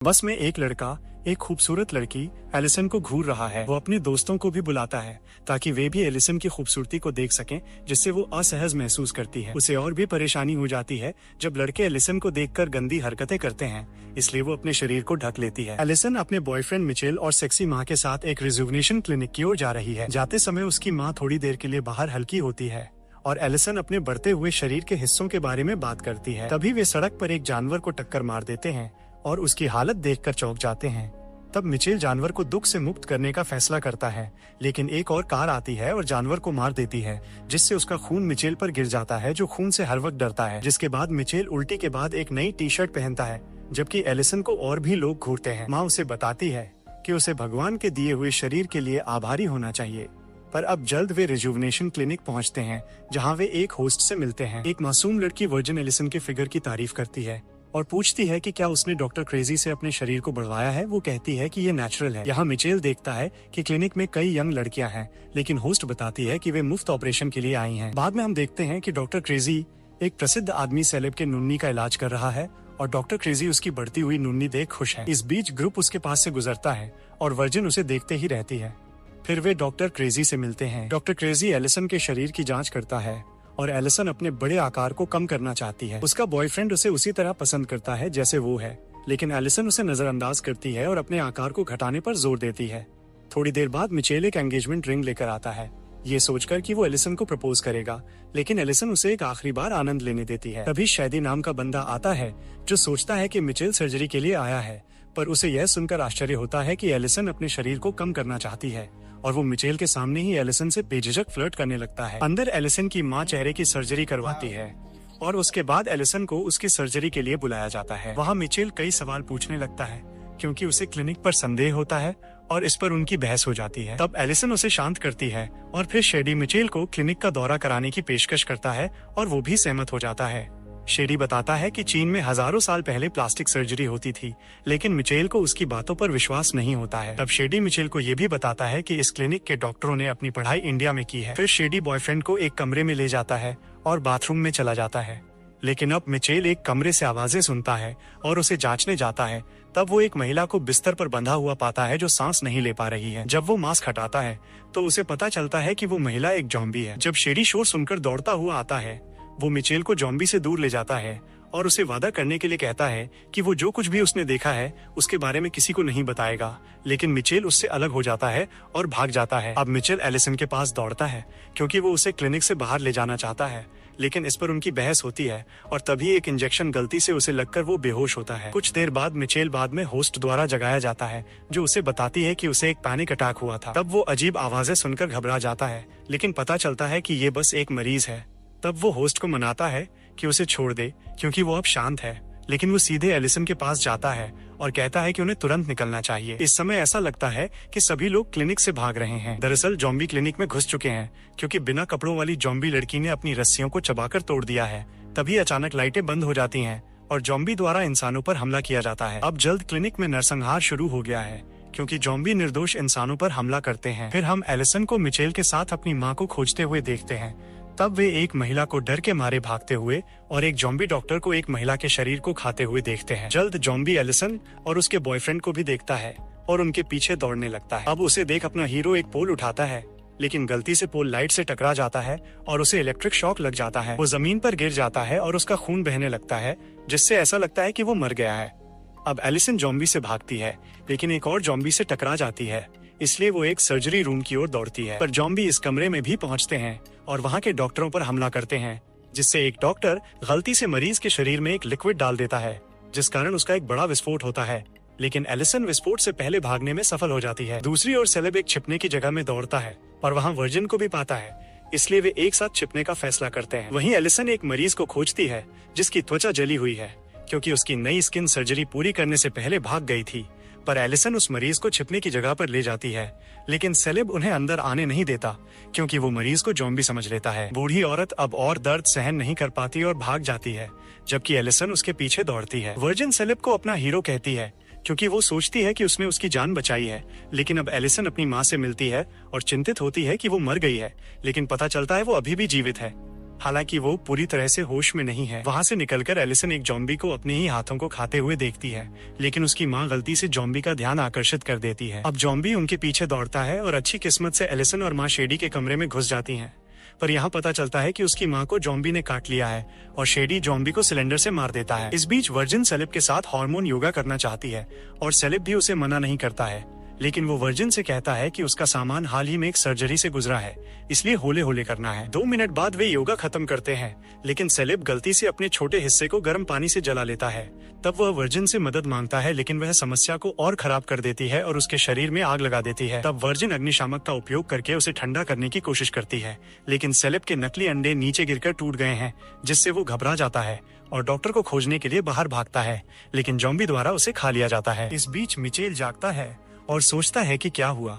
बस में एक लड़का एक खूबसूरत लड़की एलिसन को घूर रहा है। वो अपने दोस्तों को भी बुलाता है ताकि वे भी एलिसन की खूबसूरती को देख सकें, जिससे वो असहज महसूस करती है। उसे और भी परेशानी हो जाती है जब लड़के एलिसन को देखकर गंदी हरकतें करते हैं, इसलिए वो अपने शरीर को ढक लेती है। एलिसन अपने बॉयफ्रेंड मिचेल और सेक्सी माँ के साथ एक रिजुविनेशन क्लिनिक की ओर जा रही है। जाते समय उसकी माँ थोड़ी देर के लिए बाहर हल्की होती है और एलिसन अपने बढ़ते हुए शरीर के हिस्सों के बारे में बात करती है। तभी वे सड़क पर एक जानवर को टक्कर मार देते हैं और उसकी हालत देखकर चौंक जाते हैं। तब मिचेल जानवर को दुख से मुक्त करने का फैसला करता है, लेकिन एक और कार आती है और जानवर को मार देती है, जिससे उसका खून मिचेल पर गिर जाता है, जो खून से हर वक्त डरता है। जिसके बाद मिचेल उल्टी के बाद एक नई टी शर्ट पहनता है, जबकि एलिसन को और भी लोग घूरते हैं। माँ उसे बताती है कि उसे भगवान के दिए हुए शरीर के लिए आभारी होना चाहिए। पर अब जल्द वे रिजुविनेशन क्लिनिक पहुँचते हैं, जहाँ वे एक होस्ट से मिलते हैं। एक मासूम लड़की वर्जिन एलिसन के फिगर की तारीफ करती है और पूछती है कि क्या उसने डॉक्टर क्रेजी से अपने शरीर को बढ़वाया है। वो कहती है कि ये नेचुरल है। यहाँ मिचेल देखता है कि क्लिनिक में कई यंग लड़कियां हैं, लेकिन होस्ट बताती है कि वे मुफ्त ऑपरेशन के लिए आई हैं। बाद में हम देखते हैं कि डॉक्टर क्रेजी एक प्रसिद्ध आदमी सेलेब के नुन्नी का इलाज कर रहा है और डॉक्टर क्रेजी उसकी बढ़ती हुई नुन्नी देख खुश है। इस बीच ग्रुप उसके पास से गुजरता है और वर्जिन उसे देखते ही रहती है। फिर वे डॉक्टर क्रेजी से मिलते हैं। डॉक्टर क्रेजी एलिसन के शरीर की जाँच करता है और एलिसन अपने बड़े आकार को कम करना चाहती है। उसका बॉयफ्रेंड उसे उसी तरह पसंद करता है जैसे वो है, लेकिन एलिसन उसे नजरअंदाज करती है और अपने आकार को घटाने पर जोर देती है। थोड़ी देर बाद मिचेल एक एंगेजमेंट रिंग लेकर आता है, ये सोचकर कि वो एलिसन को प्रपोज करेगा, लेकिन एलिसन उसे एक आखिरी बार आनंद लेने देती है। तभी शैदी नाम का बंदा आता है जो सोचता है कि मिचेल सर्जरी के लिए आया है, पर उसे यह सुनकर आश्चर्य होता है कि एलिसन अपने शरीर को कम करना चाहती है और वो मिचेल के सामने ही एलिसन से बेझिझक फ्लर्ट करने लगता है। अंदर एलिसन की माँ चेहरे की सर्जरी करवाती है और उसके बाद एलिसन को उसकी सर्जरी के लिए बुलाया जाता है। वहाँ मिचेल कई सवाल पूछने लगता है क्योंकि उसे क्लिनिक पर संदेह होता है और इस पर उनकी बहस हो जाती है। तब एलिसन उसे शांत करती है और फिर शेडी मिचेल को क्लिनिक का दौरा कराने की पेशकश करता है और वो भी सहमत हो जाता है। शेडी बताता है कि चीन में हजारों साल पहले प्लास्टिक सर्जरी होती थी, लेकिन मिचेल को उसकी बातों पर विश्वास नहीं होता है। तब शेडी मिचेल को ये भी बताता है कि इस क्लिनिक के डॉक्टरों ने अपनी पढ़ाई इंडिया में की है। फिर शेडी बॉयफ्रेंड को एक कमरे में ले जाता है और बाथरूम में चला जाता है, लेकिन अब मिचेल एक कमरे से आवाजें सुनता है और उसे जांचने जाता है। तब वो एक महिला को बिस्तर पर बंधा हुआ पाता है जो सांस नहीं ले पा रही है। जब वो मास्क हटाता है तो उसे पता चलता है कि वो महिला एक जॉम्बी है। जब शेडी शोर सुनकर दौड़ता हुआ आता है, वो मिचेल को जॉम्बी से दूर ले जाता है और उसे वादा करने के लिए कहता है कि वो जो कुछ भी उसने देखा है उसके बारे में किसी को नहीं बताएगा, लेकिन मिचेल उससे अलग हो जाता है और भाग जाता है। अब मिचेल एलिसन के पास दौड़ता है क्योंकि वो उसे क्लिनिक से बाहर ले जाना चाहता है, लेकिन इस पर उनकी बहस होती है और तभी एक इंजेक्शन गलती से उसे लगकर वो बेहोश होता है। कुछ देर बाद मिचेल बाद में होस्ट द्वारा जगाया जाता है, जो उसे बताती है कि उसे एक पैनिक अटैक हुआ था। तब वो अजीब आवाजें सुनकर घबरा जाता है, लेकिन पता चलता है कि ये बस एक मरीज है। तब वो होस्ट को मनाता है कि उसे छोड़ दे क्योंकि वो अब शांत है, लेकिन वो सीधे एलिसन के पास जाता है और कहता है कि उन्हें तुरंत निकलना चाहिए। इस समय ऐसा लगता है कि सभी लोग क्लिनिक से भाग रहे हैं। दरअसल जॉम्बी क्लिनिक में घुस चुके हैं क्योंकि बिना कपड़ों वाली जॉम्बी लड़की ने अपनी रस्सियों को चबाकर तोड़ दिया है। तभी अचानक लाइटें बंद हो जाती हैं और जॉम्बी द्वारा इंसानों पर हमला किया जाता है। अब जल्द क्लिनिक में नरसंहार शुरू हो गया है क्योंकि जॉम्बी निर्दोष इंसानों पर हमला करते हैं। फिर हम एलिसन को मिचेल के साथ अपनी माँ को खोजते हुए देखते हैं। तब वे एक महिला को डर के मारे भागते हुए और एक जॉम्बी डॉक्टर को एक महिला के शरीर को खाते हुए देखते हैं। जल्द जॉम्बी एलिसन और उसके बॉयफ्रेंड को भी देखता है और उनके पीछे दौड़ने लगता है। अब उसे देख अपना हीरो एक पोल उठाता है, लेकिन गलती से पोल लाइट से टकरा जाता है और उसे इलेक्ट्रिक शॉक लग जाता है। वो जमीन पर गिर जाता है और उसका खून बहने लगता है, जिससे ऐसा लगता है कि वो मर गया है। अब एलिसन जॉम्बी से भागती है, लेकिन एक और जॉम्बी से टकरा जाती है, इसलिए वो एक सर्जरी रूम की ओर दौड़ती है। पर जॉम्बी इस कमरे में भी पहुंचते हैं और वहाँ के डॉक्टरों पर हमला करते हैं, जिससे एक डॉक्टर गलती से मरीज के शरीर में एक लिक्विड डाल देता है, जिस कारण उसका एक बड़ा विस्फोट होता है। लेकिन एलिसन विस्फोट से पहले भागने में सफल हो जाती है। दूसरी ओर सेलेब एक छिपने की जगह में दौड़ता है और वहाँ वर्जिन को भी पाता है, इसलिए वे एक साथ छिपने का फैसला करते हैं। वहीं एलिसन एक मरीज को खोजती है जिसकी त्वचा जली हुई है क्योंकि उसकी नई स्किन सर्जरी पूरी करने से पहले भाग गई थी। पर एलिसन उस मरीज को छिपने की जगह पर ले जाती है, लेकिन सेलेब उन्हें अंदर आने नहीं देता क्योंकि वो मरीज को जॉम्बी समझ लेता है। बूढ़ी औरत अब और दर्द सहन नहीं कर पाती और भाग जाती है, जबकि एलिसन उसके पीछे दौड़ती है। वर्जिन सेलेब को अपना हीरो कहती है क्योंकि वो सोचती है कि उसने उसकी जान बचाई है, लेकिन अब एलिसन अपनी माँ से मिलती है और चिंतित होती है कि वो मर गई है, लेकिन पता चलता है वो अभी भी जीवित है। हालांकि वो पूरी तरह से होश में नहीं है। वहाँ से निकलकर एलिसन एक जॉम्बी को अपने ही हाथों को खाते हुए देखती है, लेकिन उसकी माँ गलती से जॉम्बी का ध्यान आकर्षित कर देती है। अब जॉम्बी उनके पीछे दौड़ता है और अच्छी किस्मत से एलिसन और माँ शेडी के कमरे में घुस जाती हैं। पर यहाँ पता चलता है कि उसकी माँ को जॉम्बी ने काट लिया है और शेडी जॉम्बी को सिलेंडर से मार देता है। इस बीच वर्जिन सेलेब के साथ हार्मोन योगा करना चाहती है और सेलेब भी उसे मना नहीं करता है, लेकिन वो वर्जिन से कहता है कि उसका सामान हाल ही में एक सर्जरी से गुजरा है, इसलिए होले होले करना है। 2 मिनट बाद वे योगा खत्म करते हैं, लेकिन सेलेब गलती से अपने छोटे हिस्से को गर्म पानी से जला लेता है। तब वह वर्जिन से मदद मांगता है, लेकिन वह समस्या को और खराब कर देती है और उसके शरीर में आग लगा देती है। तब वर्जिन अग्निशामक का उपयोग करके उसे ठंडा करने की कोशिश करती है, लेकिन सेलेब के नकली अंडे नीचे गिरकर टूट गए हैं, जिससे वो घबरा जाता है और डॉक्टर को खोजने के लिए बाहर भागता है, लेकिन जॉम्बी द्वारा उसे खा लिया जाता है। इस बीच मिचेल जागता है और सोचता है कि क्या हुआ।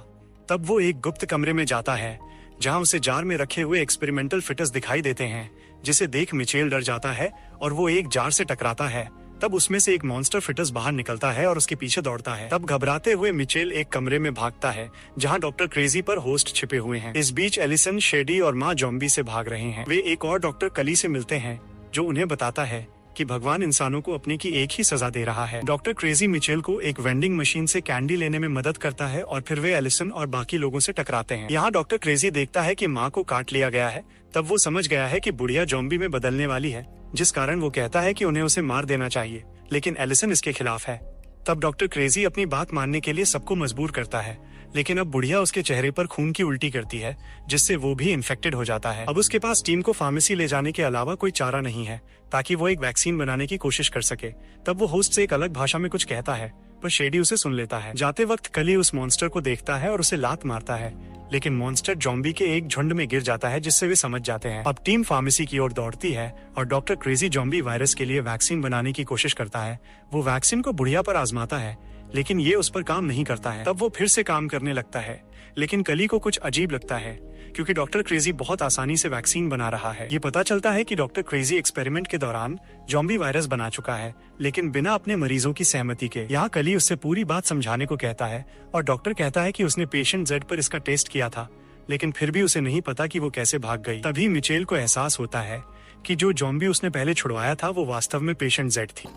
तब वो एक गुप्त कमरे में जाता है जहां उसे जार में रखे हुए एक्सपेरिमेंटल फिटस दिखाई देते हैं, जिसे देख मिचेल डर जाता है और वो एक जार से टकराता है। तब उसमें से एक मॉन्स्टर फिटस बाहर निकलता है और उसके पीछे दौड़ता है। तब घबराते हुए मिचेल एक कमरे में भागता है जहां डॉक्टर क्रेजी पर होस्ट छिपे हुए हैं। इस बीच एलिसन, शेडी और माँ जॉम्बी से भाग रहे हैं। वे एक और डॉक्टर कली से मिलते हैं जो उन्हें बताता है कि भगवान इंसानों को अपने की एक ही सजा दे रहा है। डॉक्टर क्रेजी मिचेल को एक वेंडिंग मशीन से कैंडी लेने में मदद करता है और फिर वे एलिसन और बाकी लोगों से टकराते हैं। यहाँ डॉक्टर क्रेजी देखता है कि माँ को काट लिया गया है। तब वो समझ गया है कि बुढ़िया जॉम्बी में बदलने वाली है, जिस कारण वो कहता है कि उन्हें उसे मार देना चाहिए, लेकिन एलिसन इसके खिलाफ है। तब डॉक्टर क्रेजी अपनी बात मानने के लिए सबको मजबूर करता है, लेकिन अब बुढ़िया उसके चेहरे पर खून की उल्टी करती है, जिससे वो भी इन्फेक्टेड हो जाता है। अब उसके पास टीम को फार्मेसी ले जाने के अलावा कोई चारा नहीं है ताकि वो एक वैक्सीन बनाने की कोशिश कर सके। तब वो होस्ट से एक अलग भाषा में कुछ कहता है, पर शेडी उसे सुन लेता है। जाते वक्त कली उस मॉन्स्टर को देखता है और उसे लात मारता है, लेकिन मॉन्स्टर जॉम्बी के एक झुंड में गिर जाता है, जिससे वे समझ जाते हैं। अब टीम फार्मेसी की ओर दौड़ती है और डॉक्टर क्रेजी जॉम्बी वायरस के लिए वैक्सीन बनाने की कोशिश करता है। वो वैक्सीन को बुढ़िया पर आजमाता है, लेकिन ये उस पर काम नहीं करता है। तब वो फिर से काम करने लगता है, लेकिन कली को कुछ अजीब लगता है क्योंकि डॉक्टर क्रेजी बहुत आसानी से वैक्सीन बना रहा है। ये पता चलता है कि डॉक्टर क्रेजी एक्सपेरिमेंट के दौरान जॉम्बी वायरस बना चुका है, लेकिन बिना अपने मरीजों की सहमति के। यहाँ कली उससे पूरी बात समझाने को कहता है और डॉक्टर कहता है कि उसने पेशेंट जेड पर इसका टेस्ट किया था, लेकिन फिर भी उसे नहीं पता कि वो कैसे भाग गई। तभी मिचेल को एहसास होता है कि जो जॉम्बी उसने पहले छुड़वाया था वो वास्तव में पेशेंट जेड थी।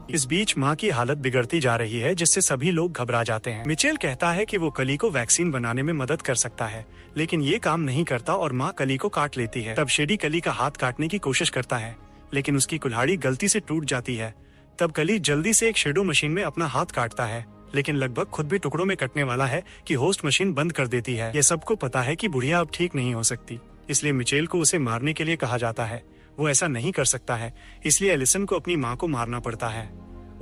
इस बीच माँ की हालत बिगड़ती जा रही है, जिससे सभी लोग घबरा जाते हैं। मिचेल कहता है कि वो कली को वैक्सीन बनाने में मदद कर सकता है, लेकिन ये काम नहीं करता और माँ कली को काट लेती है। तब शेडी कली का हाथ काटने की कोशिश करता है, लेकिन उसकी कुल्हाड़ी गलती से टूट जाती है। तब कली जल्दी से एक शेडो मशीन में अपना हाथ काटता है, लेकिन लगभग खुद भी टुकड़ों में कटने वाला है कि होस्ट मशीन बंद कर देती है। ये सबको पता है कि बुढ़िया अब ठीक नहीं हो सकती, इसलिए मिचेल को उसे मारने के लिए कहा जाता है। वो ऐसा नहीं कर सकता है, इसलिए एलिसन को अपनी माँ को मारना पड़ता है।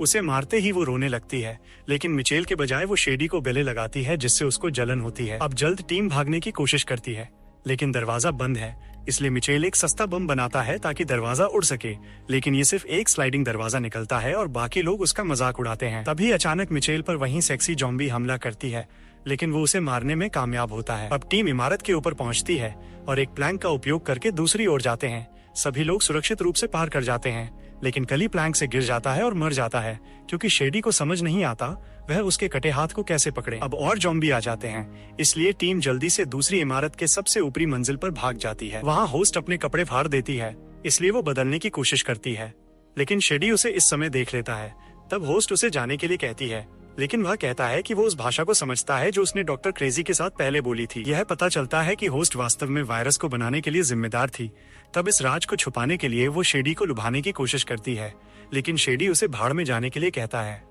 उसे मारते ही वो रोने लगती है, लेकिन मिचेल के बजाय वो शेडी को गले लगाती है, जिससे उसको जलन होती है। अब जल्द टीम भागने की कोशिश करती है, लेकिन दरवाजा बंद है, इसलिए मिचेल एक सस्ता बम बनाता है ताकि दरवाजा उड़ सके, लेकिन ये सिर्फ एक स्लाइडिंग दरवाजा निकलता है और बाकी लोग उसका मजाक उड़ाते हैं। तभी अचानक मिचेल पर वहीं सेक्सी जॉम्बी हमला करती है, लेकिन वो उसे मारने में कामयाब होता है। अब टीम इमारत के ऊपर पहुंचती है और एक प्लैंक का उपयोग करके दूसरी ओर जाते हैं। सभी लोग सुरक्षित रूप से पार कर जाते हैं, लेकिन कली प्लैंक से गिर जाता है और मर जाता है, क्योंकि शेडी को समझ नहीं आता वह उसके कटे हाथ को कैसे पकड़े। अब और जॉम्बी आ जाते हैं, इसलिए टीम जल्दी से दूसरी इमारत के सबसे ऊपरी मंजिल पर भाग जाती है। वहाँ होस्ट अपने कपड़े फाड़ देती है, इसलिए वो बदलने की कोशिश करती है, लेकिन शेडी उसे इस समय देख लेता है। तब होस्ट उसे जाने के लिए कहती है, लेकिन वह कहता है कि वो उस भाषा को समझता है जो उसने डॉक्टर क्रेजी के साथ पहले बोली थी। यह पता चलता है कि होस्ट वास्तव में वायरस को बनाने के लिए जिम्मेदार थी। तब इस राज को छुपाने के लिए वो शेडी को लुभाने की कोशिश करती है, लेकिन शेडी उसे भाड़ में जाने के लिए कहता है।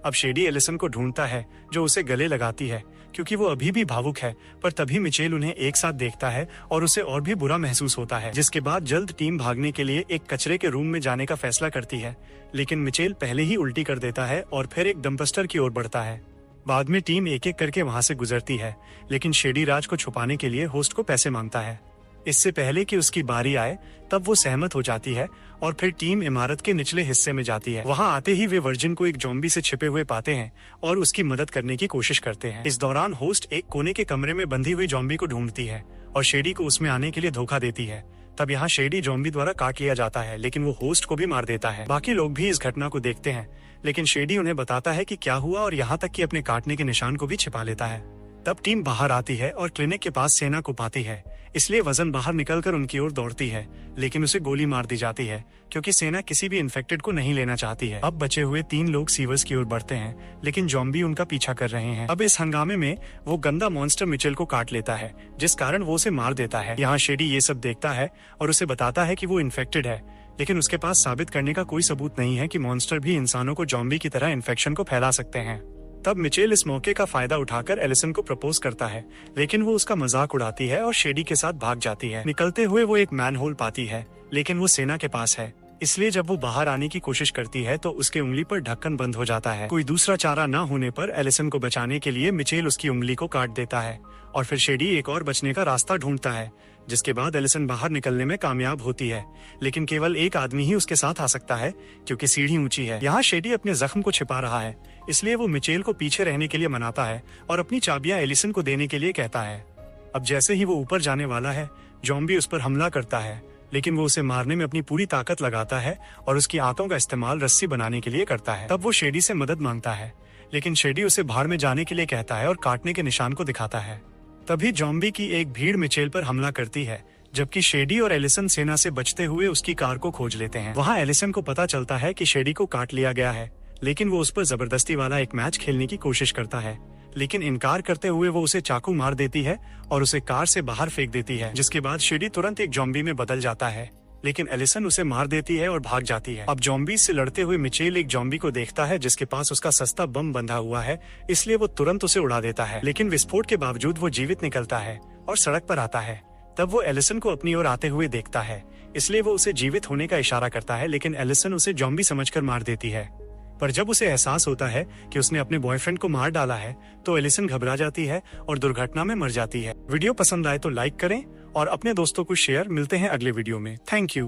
अब शेडी एलिसन को ढूंढता है, जो उसे गले लगाती है, क्योंकि वो अभी भी भावुक है। पर तभी मिचेल उन्हें एक साथ देखता है और उसे और भी बुरा महसूस होता है, जिसके बाद जल्द टीम भागने के लिए एक कचरे के रूम में जाने का फैसला करती है, लेकिन मिचेल पहले ही उल्टी कर देता है और फिर एक डंपस्टर की ओर बढ़ता है। बाद में टीम एक एक करके वहाँ से गुजरती है, लेकिन शेडी राज को छुपाने के लिए होस्ट को पैसे मांगता है। इससे पहले कि उसकी बारी आए, तब वो सहमत हो जाती है और फिर टीम इमारत के निचले हिस्से में जाती है। वहाँ आते ही वे वर्जिन को एक जॉम्बी से छिपे हुए पाते हैं और उसकी मदद करने की कोशिश करते हैं। इस दौरान होस्ट एक कोने के कमरे में बंधी हुई जॉम्बी को ढूंढती है और शेडी को उसमें आने के लिए धोखा देती है। तब यहाँ शेडी जॉम्बी द्वारा काट लिया जाता है, लेकिन वो होस्ट को भी मार देता है। बाकी लोग भी इस घटना को देखते हैं, लेकिन शेडी उन्हें बताता है कि क्या हुआ और यहाँ तक कि अपने काटने के निशान को भी छिपा लेता है। तब टीम बाहर आती है और क्लिनिक के पास सेना को पाती है। इसलिए वजन बाहर निकलकर उनकी ओर दौड़ती है, लेकिन उसे गोली मार दी जाती है क्योंकि सेना किसी भी इन्फेक्टेड को नहीं लेना चाहती है। अब बचे हुए 3 लोग सीवर्स की ओर बढ़ते हैं, लेकिन ज़ॉम्बी उनका पीछा कर रहे हैं। अब इस हंगामे में वो गंदा मॉन्स्टर मिचेल को काट लेता है, जिस कारण वो उसे मार देता है। यहाँ शेडी ये सब देखता है और उसे बताता है कि वो इन्फेक्टेड है, लेकिन उसके पास साबित करने का कोई सबूत नहीं है कि मॉन्स्टर भी इंसानों को ज़ॉम्बी की तरह इन्फेक्शन को फैला सकते हैं। तब मिचेल इस मौके का फायदा उठाकर एलिसन को प्रपोज करता है, लेकिन वो उसका मजाक उड़ाती है और शेडी के साथ भाग जाती है। निकलते हुए वो एक मैन होल पाती है, लेकिन वो सेना के पास है, इसलिए जब वो बाहर आने की कोशिश करती है तो उसके उंगली पर ढक्कन बंद हो जाता है। कोई दूसरा चारा न होने पर एलिसन को बचाने के लिए मिचेल उसकी उंगली को काट देता है और फिर शेडी एक और बचने का रास्ता ढूंढता है, जिसके बाद एलिसन बाहर निकलने में कामयाब होती है, लेकिन केवल एक आदमी ही उसके साथ आ सकता है क्योंकि सीढ़ी ऊंची है। यहाँ शेडी अपने जख्म को छिपा रहा है, इसलिए वो मिचेल को पीछे रहने के लिए मनाता है और अपनी चाबियां एलिसन को देने के लिए कहता है। अब जैसे ही वो ऊपर जाने वाला है, ज़ॉम्बी उस पर हमला करता है, लेकिन वो उसे मारने में अपनी पूरी ताकत लगाता है और उसकी आंतों का इस्तेमाल रस्सी बनाने के लिए करता है। तब वो शेडी से मदद मांगता है, लेकिन शेडी उसे भाड़ में जाने के लिए कहता है और काटने के निशान को दिखाता है। तभी ज़ॉम्बी की एक भीड़ मिचेल पर हमला करती है, जबकि शेडी और एलिसन सेना से बचते हुए उसकी कार को खोज लेते हैं। वहाँ एलिसन को पता चलता है कि शेडी को काट लिया गया है, लेकिन वो उस पर जबरदस्ती वाला एक मैच खेलने की कोशिश करता है, लेकिन इनकार करते हुए वो उसे चाकू मार देती है और उसे कार से बाहर फेंक देती है, जिसके बाद शेडी तुरंत एक ज़ॉम्बी में बदल जाता है, लेकिन एलिसन उसे मार देती है और भाग जाती है। अब ज़ॉम्बी से लड़ते हुए मिचेल एक ज़ॉम्बी को देखता है जिसके पास उसका सस्ता बम बंधा हुआ है, इसलिए वो तुरंत उसे उड़ा देता है, लेकिन विस्फोट के बावजूद वो जीवित निकलता है और सड़क पर आता है। तब वो एलिसन को अपनी ओर आते हुए देखता है, इसलिए वो उसे जीवित होने का इशारा करता है, लेकिन एलिसन उसे ज़ॉम्बी समझकर मार देती है। पर जब उसे एहसास होता है कि उसने अपने बॉयफ्रेंड को मार डाला है, तो एलिसन घबरा जाती है और दुर्घटना में मर जाती है। वीडियो पसंद आए तो लाइक करें और अपने दोस्तों को शेयर। मिलते हैं अगले वीडियो में। Thank you.